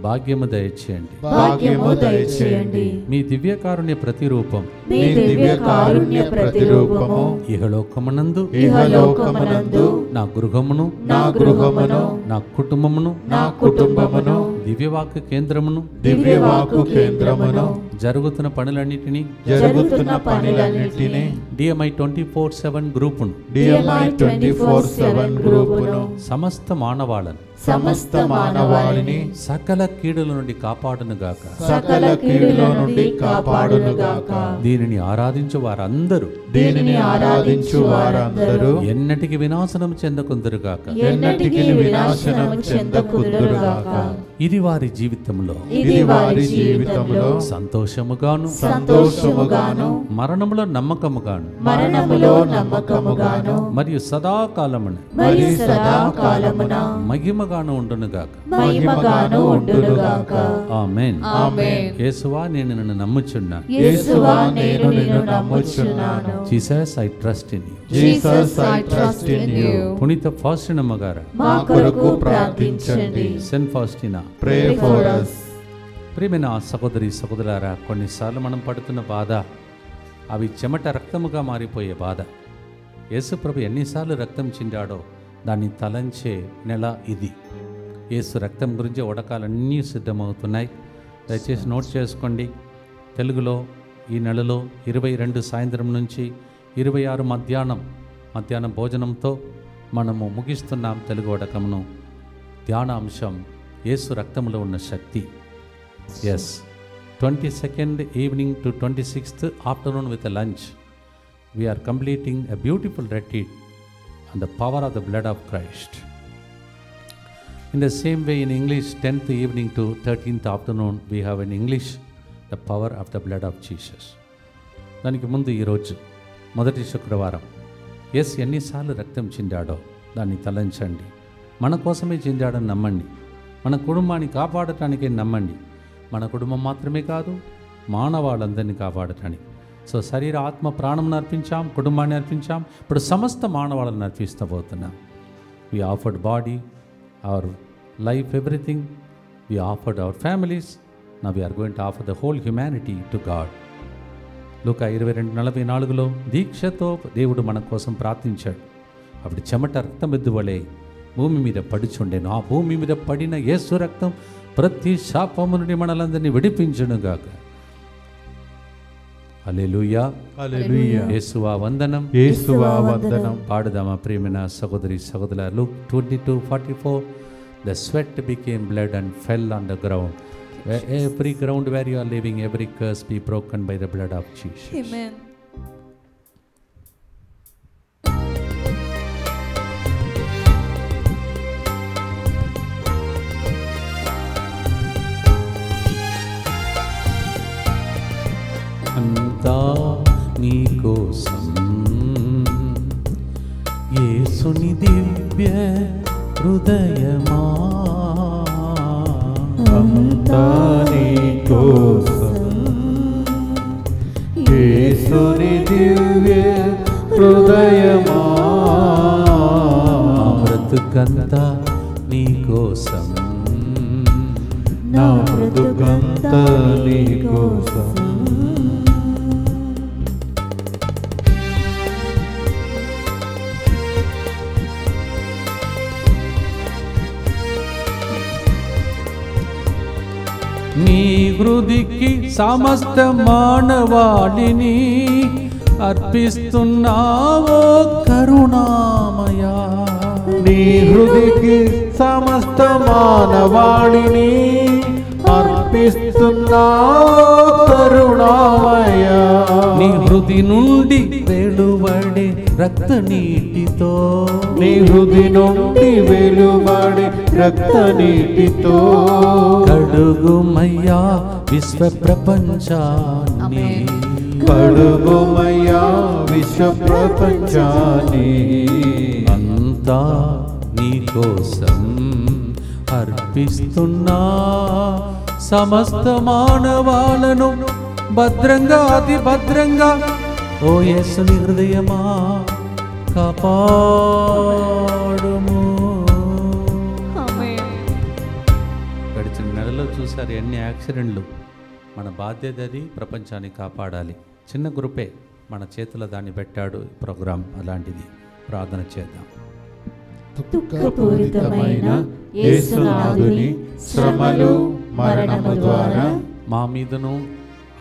భాగ్యము దయచేయండి. భాగ్యము దయచేయండి. మీ దివ్యకారుణ్య ప్రతిరూపం మీ దివ్య కారుణ్య ప్రతిరూపము ఇహలోకమునందు ఇహలోకమునందు నా గృహమును, నా గృహమును, నా కుటుంబమును, నా కుటుంబమును, దివ్యవాక్య కేంద్రమును, దివ్యవాకు కేంద్రమును, జరుగుతున్న పనులన్నిటినీ, జరుగుతున్న పనులన్నిటినీ, DMI 24/7 గ్రూపును, DMI 24/7 గ్రూపును, సమస్త మానవాళను, సమస్త మానవాళిని సకల కీడుల నుండి కాపాడునుగాక. సకల కీడుల నుండి కాపాడునుగాక. దీనిని ఆరాధించు వారందరూ, దీనిని ఆరాధించు వారందరూ ఎన్నటికి వినాశనం చెందకుందురుగాక. ఎన్నటికి వినాశనం చెందకుందురుగాక. ఇది వారి జీవితంలో, ఇది వారి జీవితంలో సంతోషముగాను, సంతోషముగాను, మరణములో నమ్మకముగాను, మరణములో నమ్మకముగాను, మరియు సదాకాలమున మరి సదాకాలమున మహిమగాను ఉండునుగాక. మహిమగాను ఉండునుగాక. ఆమేన్. ఆమేన్. యేసువా నేను నిన్ను నమ్ముచున్నాను. యేసువా నేను నిన్ను నమ్ముచున్నాను. Jesus I trust in you. Jesus I trust in you. పునీత ఫాస్టినమ్మ గారు, మా కొరకు ప్రార్థించండి. Saint Faustina, pray for us. ప్రియమైన సహోదరి సహోదరులారా, కొన్నిసార్లు మనం పడుతున్న బాధ అవి చెమట రక్తముగా మారిపోయే బాధ. యేసుప్రభు ఎన్నిసార్లు రక్తం చిండాడో దాన్ని తలంచే నెల ఇది. యేసు రక్తం గురించి ఉడకాలన్నీ సిద్ధమవుతున్నాయి. దయచేసి నోట్ చేసుకోండి. తెలుగులో ఈ నెలలో 22 సాయంత్రం నుంచి 26 మధ్యాహ్నం భోజనంతో మనము ముగిస్తున్నాం తెలుగు వడకమును. ధ్యాన అంశం యేసు రక్తంలో ఉన్న శక్తి. Yes, 22nd evening to 26th afternoon with a lunch. We are completing a beautiful retreat on the power of the blood of Christ. In the same way, in English, 10th evening to 13th afternoon, we have in English the power of the blood of Jesus. దానికి ముందు ఈరోజు మొదటి శుక్రవారం యేసు ఎన్నిసార్లు రక్తం చిందాడో దాన్ని తలంచండి. మన కోసమే చిందాడని నమ్మండి. మన కుటుంబాన్ని కాపాడటానికే నమ్మండి. మన కుటుంబం మాత్రమే కాదు, మానవాళ్ళందరినీ కాపాడటానికి. సో శరీర ఆత్మ ప్రాణం అర్పించాం, కుటుంబాన్ని అర్పించాం, ఇప్పుడు సమస్త మానవాళ్ళని అర్పిస్తబోతున్నాం. We offered body, our life, everything. We offered our families. Now we are going to offer the whole humanity to God. లూకా 22:44 దీక్షతో దేవుడు మన కోసం ప్రార్థించాడు. అప్పుడు చెమట రక్తమెద్దు వలె భూమి మీద పడుచుండెను. ఆ భూమి మీద పడిన యేసు రక్తం ప్రతి శాపము నుండి మనలందరినీ విడిపించునుగాక. హల్లెలూయా, హల్లెలూయా. యేసువా వందనం, యేసువా వందనం. పాడుదామా ప్రియమైన సహోదరి సహోదరులారా. Luke 22:44 The sweat became blood and fell on the ground. Where every ground where you are living, every curse be broken by the blood of Jesus. Amen. అంతా నీ కోసం యేసుని దివ్య హృదయమా, అంతా నీ కోసం యేసుని దివ్య హృదయమా, నా బ్రతుకంతా నీ కోసం, నా బ్రతుకంతా నీ కోసం. నీ హృదికి సమస్త మానవాళిని అర్పిస్తున్నావో కరుణామయా. నీ హృదికి సమస్త మానవాళిని అర్పిస్తున్నావు కరుణామయా. నీ హృది నుండి వెలువడే రక్త నీటితో, నీ హృది నుండి వెలువడే రక్త నీటితో కడుగుమయ్యా విశ్వ ప్రపంచాన్ని, కడుగుమయ్యా విశ్వ ప్రపంచాన్ని. అంతా నీ కోసం అర్పిస్తున్నా సమస్త మానవాలను భద్రంగా అతి భద్రంగా ఓ యేసుని హృదయమా కాపాడుము. గడిచిన నెలలో చూసారు ఎన్ని యాక్సిడెంట్లు. మన బాధ్యత అది, ప్రపంచాన్ని కాపాడాలి. చిన్న గ్రూపే మన చేతిలో దాన్ని పెట్టాడు ప్రోగ్రాం అలాంటిది. ప్రార్థన చేద్దాం. దుఃఖపూరితమైన యేసునాథుని శ్రమలు మరణము ద్వారా మా మీదను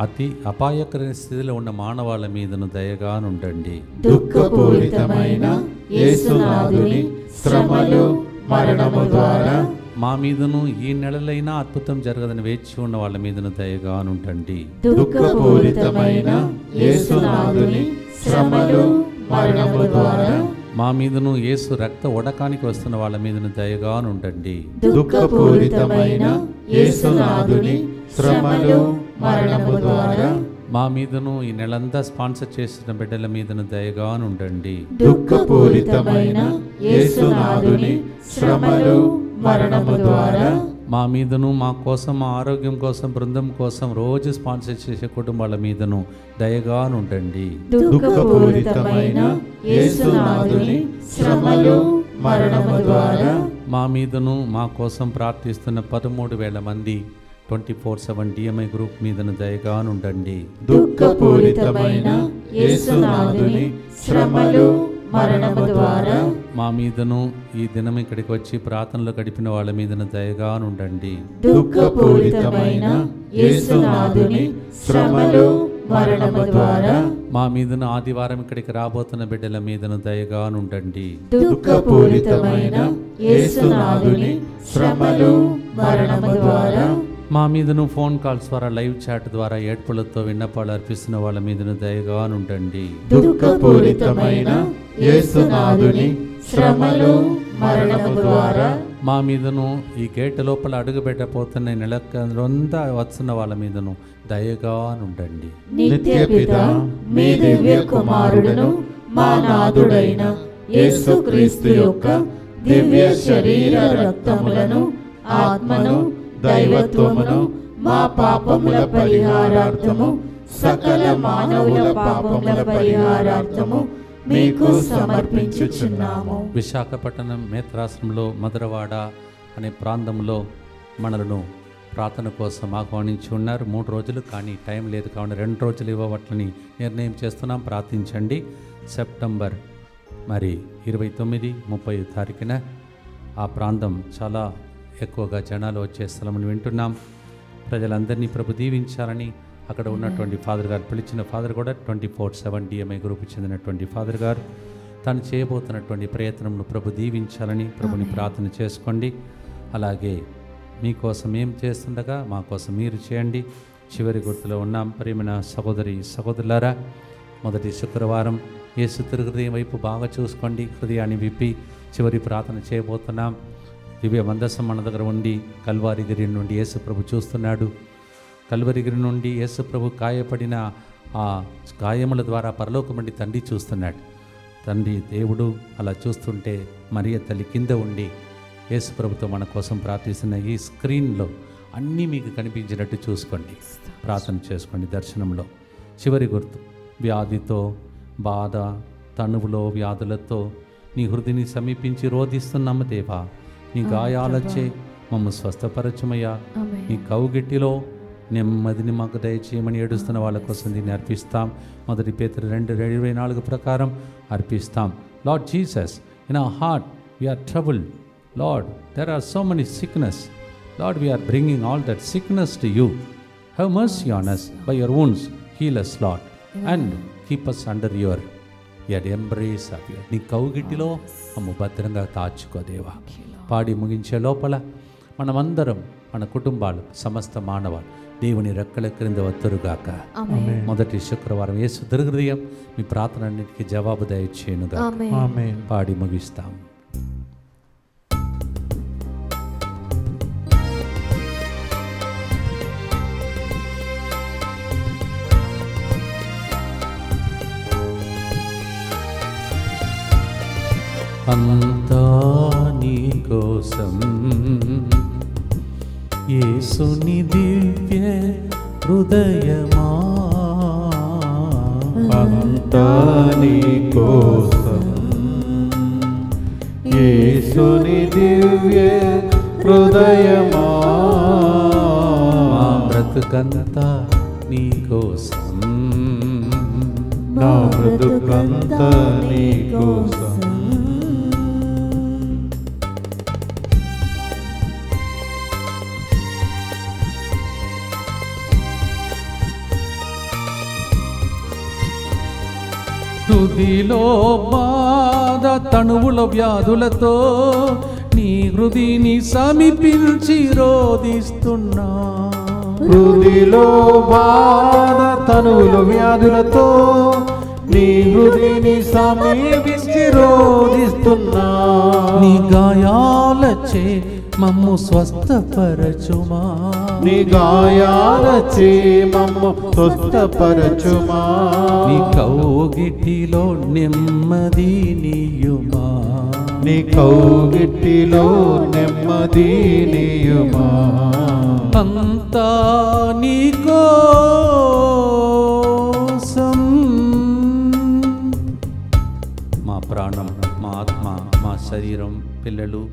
అతి అపాయకర స్థితిలో ఉన్న మానవాళ్ళ మీదను దయగానుండండి. దుఃఖపూరితమైన యేసునాథుని శ్రమలు మరణము ద్వారా మా మీదను ఈ నెలలైనా అద్భుతం జరగదని వేచి ఉన్న వాళ్ళ మీదను దయగానుండండి. దుఃఖపూరితమైన యేసునాథుని శ్రమలు మరణము ద్వారా మా మీదను యేసు రక్త ఒడకానికి వస్తున్న వాళ్ళ మీదను దయగానుండండి. దుఃఖపూరితమైన యేసునాథుని శ్రమలు మరణము ద్వారా మా మీదను ఈ నెలంతా స్పాన్సర్ చేసిన బిడ్డల మీదను దయగానుండండి. దుఃఖపూరితమైన యేసునాథుని శ్రమలు మరణము ద్వారా మా మీదను మా కోసం మా ఆరోగ్యం కోసం బృందం కోసం రోజు స్పాన్సర్ చేసే కుటుంబాల మీదను దయగానుండండి. దుఃఖపూరితమైన యేసునాథుని శ్రమలు మరణము ద్వారా మా మీదను మా కోసం ప్రార్థిస్తున్న 13,000 మంది 24/7 DMI గ్రూప్ మీదను దయగానుండండి. దుఃఖపూరితమైన యేసునాథుని శ్రమలు మరణము ద్వారా మా మీదను ఈ దినం ఇక్కడికి వచ్చి ప్రార్థనలో గడిపిన వాళ్ళ మీదను దయగానుండండి. దుఃఖపూరితమైన యేసునాథుని శ్రమలు మరణము ద్వారా మా మీదను ఆదివారం ఇక్కడికి రాబోతున్న బిడ్డల మీదను దయగానుండండి. దుఃఖపూరితమైన యేసునాథుని శ్రమలు మరణము ద్వారా మా మీదను ఫోన్ కాల్స్ ద్వారా లైవ్ చాట్ ద్వారా ఏడ్పులతో విన్నపాలు అర్పిస్తున్న వాళ్ళ మీదను దయగా ఉండండి. దుఃఖపూరితమైన యేసునాథుని శ్రమలు మరణము ద్వారా మా మీదను ఈ గేట్ లోపల అడుగు పెట్టబోతున్న నెలకంతా వస్తున్న వాళ్ళ మీదను దయగా ఉండండి. నిత్య పిత మీ దివ్య కుమారుడును మా నాథుడైన యేసుక్రీస్తు యొక్క దివ్య శరీర రక్తములను ఆత్మను దైవత్వమును మా పాపముల పరిహారార్థము సకల మానవుల పాపముల పరిహారార్థము మీకు సమర్పించుచున్నాము. విశాఖపట్నం మేత్రాశ్రమంలో మధురవాడ అనే ప్రాంతంలో మనలను ప్రార్థన కోసం ఆహ్వానించి ఉన్నారు. 3 రోజులు కానీ టైం లేదు కావున 2 రోజులు ఇవ్వవట్లని నిర్ణయం చేస్తున్నాం. ప్రార్థించండి. సెప్టెంబర్ 29, 30 తారీఖున ఆ ప్రాంతం చాలా ఎక్కువగా జనాలు వచ్చే స్థలమని వింటున్నాం. ప్రజలందరినీ ప్రభు దీవించాలని అక్కడ ఉన్నటువంటి ఫాదర్ గారు, పిలిచిన ఫాదర్ కూడా 24/7 DMI గ్రూప్ చెందినటువంటి ఫాదర్ గారు తను చేయబోతున్నటువంటి ప్రయత్నంను ప్రభు దీవించాలని ప్రభుని ప్రార్థన చేసుకోండి. అలాగే మీకోసం ఏం చేస్తుండగా మా కోసం మీరు చేయండి. చివరి గుర్తులో ఉన్నాం. ప్రియమైన సహోదరులారా, మొదటి శుక్రవారం యేసు హృదయం వైపు బాగా చూసుకోండి. హృదయాన్ని విప్పి చివరి ప్రార్థన చేయబోతున్నాం. దివ్య మందసం మన దగ్గర ఉండి కల్వారిగిరి నుండి యేసు ప్రభు చూస్తున్నాడు. కల్వరిగిరి నుండి యేసు ప్రభు గాయపడిన ఆ గాయముల ద్వారా పరలోకమండి తండ్రి చూస్తున్నాడు. తండ్రి దేవుడు అలా చూస్తుంటే మరియ తల్లి కింద ఉండి యేసు ప్రభుతో మన కోసం ప్రార్థిస్తున్న ఈ స్క్రీన్లో అన్నీ మీకు కనిపించినట్టు చూసుకోండి, ప్రార్థన చేసుకోండి. దర్శనంలో చివరి గుర్తు, వ్యాధితో బాధ, తనువులో వ్యాధులతో నీ హృదయని సమీపించి రోధిస్తున్నాము దేవా. నీ గాయాలచే మమ్మ స్వస్థపరచమయ్యా. నీ కౌగిట్టిలో నెమ్మదిని మాకు దయచేయమని ఏడుస్తున్న వాళ్ళ కోసం దీన్ని అర్పిస్తాం. మొదటి పేతురు 2:24 ప్రకారం అర్పిస్తాం. Lord Jesus, in our heart we are troubled. Lord, there are so many sickness. Lord, we are bringing all that sickness to you. Have mercy on us. By your wounds, heal us, Lord. And keep us under your embrace of you. నీ కౌగిటిలో మమ్మ భద్రంగా తాచుకో దేవా. పాడి ముగించే లోపల మనమందరం, మన కుటుంబాలు, సమస్త మానవాళ్ళు దేవుని రెక్కల క్రింద వత్తురుగాక. మొదటి శుక్రవారం యేసు హృదయం మీ ప్రార్థన అన్నిటికీ జవాబు దయచేయునుగా. పాడి ముగిస్తాం. అంతా నీ కోసం యేసుని దివ్య హృదయమా, అంతా నీ కోసం యేసుని దివ్య హృదయమా, మా బ్రతుకంతా నీ కోసం, నా బ్రతుకంతా నీ కోసం. హృదిలో బాధ, తణువుల వ్యాధులతో నీ హృదిని సమీపించి రోధిస్తున్నా. హృదిలో బాధ, తనువుల వ్యాధులతో నీ హృదిని సమీపించి రోధిస్తున్నా. నీ గాయాలచే మమ్ము స్వస్థపరచుమా, నీ గాయాలచే మమ్ము స్వస్థపరచుమా. నీ కౌగిటిలో నెమ్మది నీయుమా, నీ కౌగిటిలో నెమ్మది నీయుమా. అంతా నీ కోసం. మా ప్రాణం, మా ఆత్మ, మా శరీరం, పిల్లలు,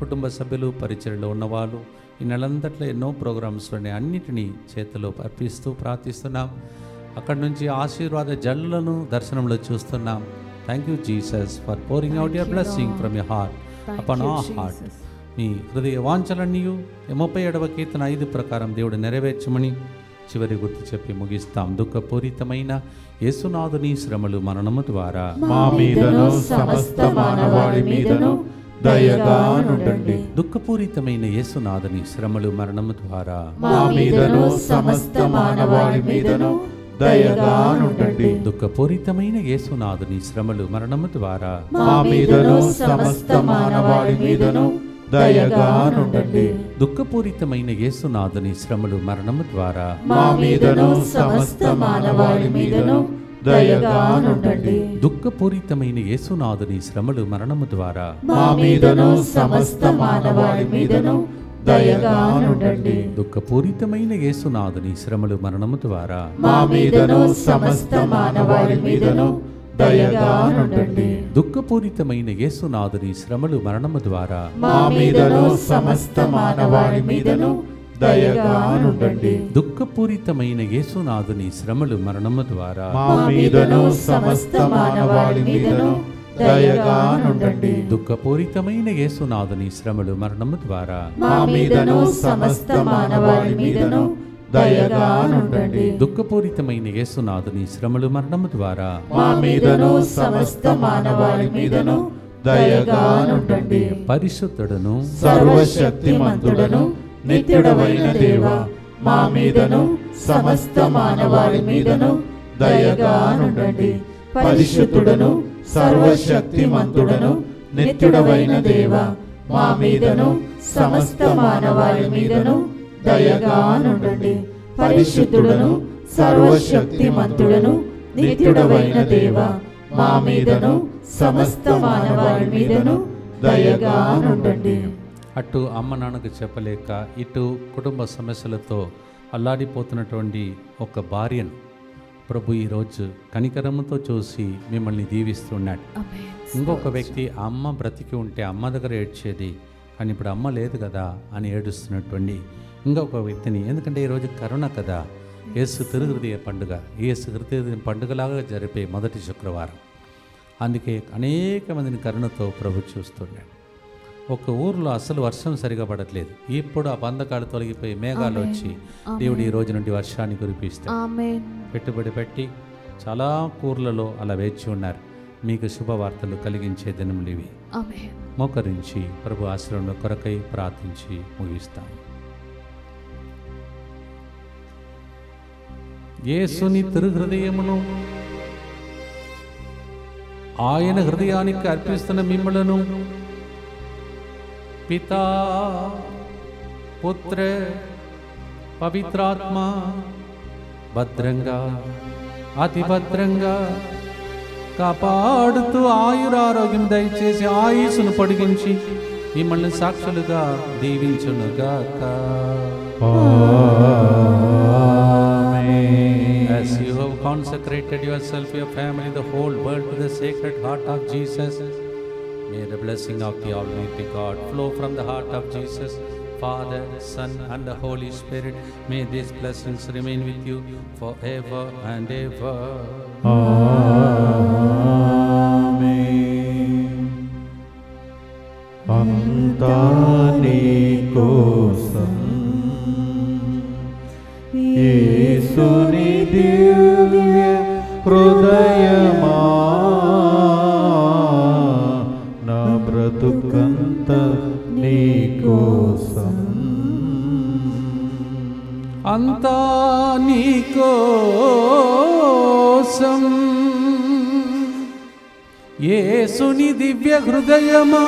కుటుంబ సభ్యులు, పరిచర్యలో ఉన్నవాళ్ళు ఈ నెలంతట్లో ఎన్నో ప్రోగ్రామ్స్లోనే అన్నిటినీ చేతిలో అర్పిస్తూ ప్రార్థిస్తున్నాం. అక్కడి నుంచి ఆశీర్వాద జల్లులను దర్శనంలో చూస్తున్నాం. Thank you Jesus for pouring out your blessing from your heart upon our heart. మీ హృదయ వాంఛలన్నీ 37వ కీర్తన 5 ప్రకారం దేవుడు నెరవేర్చమని చివరి గుర్తు చెప్పి ముగిస్తాం. దుఃఖపూరితమైన యేసునాథుని శ్రమలు మరణము ద్వారా మా మీదను సమస్త మానవాళి మీదను దయగానుండండి. దుఃఖపూరితమైన యేసునాథుని శ్రమలు మరణము ద్వారా మా మీదను సమస్త మానవాళి మీదను దయగానుండండి. దుఃఖపూరితమైన యేసునాథుని శ్రమలు మరణము ద్వారా మా మీదను సమస్త మానవాళి మీదను దయగానుండండి. దుఃఖపూరితమైన యేసునాథుని శ్రమలు మరణము ద్వారా మా మీదను సమస్త మానవాళి మీదను దయగానుండండి. దుఃఖపూరితమైన యేసునాథుని శ్రమలు మరణము ద్వారా మా మీదను సమస్త మానవాళి మీదను దయగానుండండి. దుఃఖపూరితమైన యేసునాథుని శ్రమలు మరణము ద్వారా మా మీదను సమస్త మానవాళి మీదను దయగానుండండి. దుఃఖపూరితమైన యేసునాథుని శ్రమలు మరణము ద్వారా మా మీదను సమస్త మానవాళి మీదను దయగానుండండి. దుఃఖపూరితమైన యేసునాథుని శ్రమలు మరణము ద్వారా మా మీదను సమస్త మానవాళి మీదను దయగానుండండి. దుఃఖపూరితమైన యేసునాథుని శ్రమలు మరణము ద్వారా మా మీదను సమస్త మానవాళి మీదను దయగానుండండి. దుఃఖపూరితమైన యేసునాథుని శ్రమలు మరణము ద్వారా మా మీదను సమస్త మానవాళి మీదను దయగానుండండి. పరిశుద్ధుడును సర్వశక్తిమంతుడను నిత్యుడవైన దేవా, మా మీదను సమస్త మానవాళి మీదను దయగానుండండి. పరిశుద్ధుడను సర్వశక్తిమంతుడను నిత్యుడవైన దేవా, మా మీదను సమస్త మానవాళి మీదను దయగానుండండి. పరిశుద్ధుడను సర్వశక్తిమంతుడను నిత్యుడవైన దేవా, మా మీదను సమస్త మానవాళి మీదను దయగానుండండి. అటు అమ్మ నాన్నకు చెప్పలేక ఇటు కుటుంబ సమస్యలతో అల్లాడిపోతున్నటువంటి ఒక భార్యను ప్రభు ఈరోజు కనికరముతో చూసి మిమ్మల్ని దీవిస్తున్నాడు. ఇంకొక వ్యక్తి అమ్మ బ్రతికి ఉంటే అమ్మ దగ్గర ఏడ్చేది, కానీ ఇప్పుడు అమ్మ లేదు కదా అని ఏడుస్తున్నటువంటి ఇంకొక వ్యక్తిని, ఎందుకంటే ఈరోజు కరోనా కదా, యేసు తిరుహృదయ పండుగ, యేసు హృదయ పండుగలాగా జరిపే మొదటి శుక్రవారం, అందుకే అనేక మందిని కరుణతో ప్రభు చూస్తున్నాడు. ఒక ఊర్లో అసలు వర్షం సరిగా పడట్లేదు, ఇప్పుడు ఆ బంధకాలు తొలగిపోయి మేఘాలు వచ్చి దేవుడు ఈ రోజు నుండి వర్షాన్ని కురిపిస్తాడు. పెట్టుబడి పెట్టి చాలా ఊర్లలో అలా వేచి ఉన్నారు. మీకు శుభవార్తలు కలిగించే దినములు ఇవి. మోకరించి ప్రభు ఆశ్రయంలో కొరకై ప్రార్థించి ముగిస్తాం. యేసుని తిరుహృదయమును ఆయన హృదయానికి అర్పిస్తున్న మిమ్మలను పితా పుత్ర పవిత్రాత్మ భద్రంగా అతి భద్రంగా కాపాడుతూ ఆయురారోగ్యం దయచేసి ఆయుసును పొడిగించి మిమ్మల్ని సాక్షులుగా దీవించునుగాక. As you have consecrated yourself, your family, the whole world to the sacred heart of Jesus, may the blessing of the Almighty God flow from the heart of Jesus, Father, Son, and the Holy Spirit. May these blessings remain with you forever and ever. Amen. అంతా నీ కోసం యేసుని దివ్య హృదయమా, నా బ్రతుకంత నీ కోసం. అంతా నీ కోసం యేసుని దివ్య హృదయమా,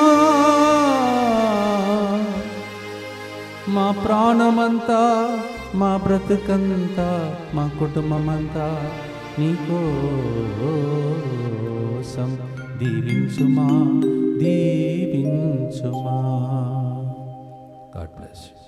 మా ప్రాణమంతా, మా బ్రతుకంతా, మా కుటుంబమంతా నీకోసం. దీవించుమా, దీవించుమా. God bless you.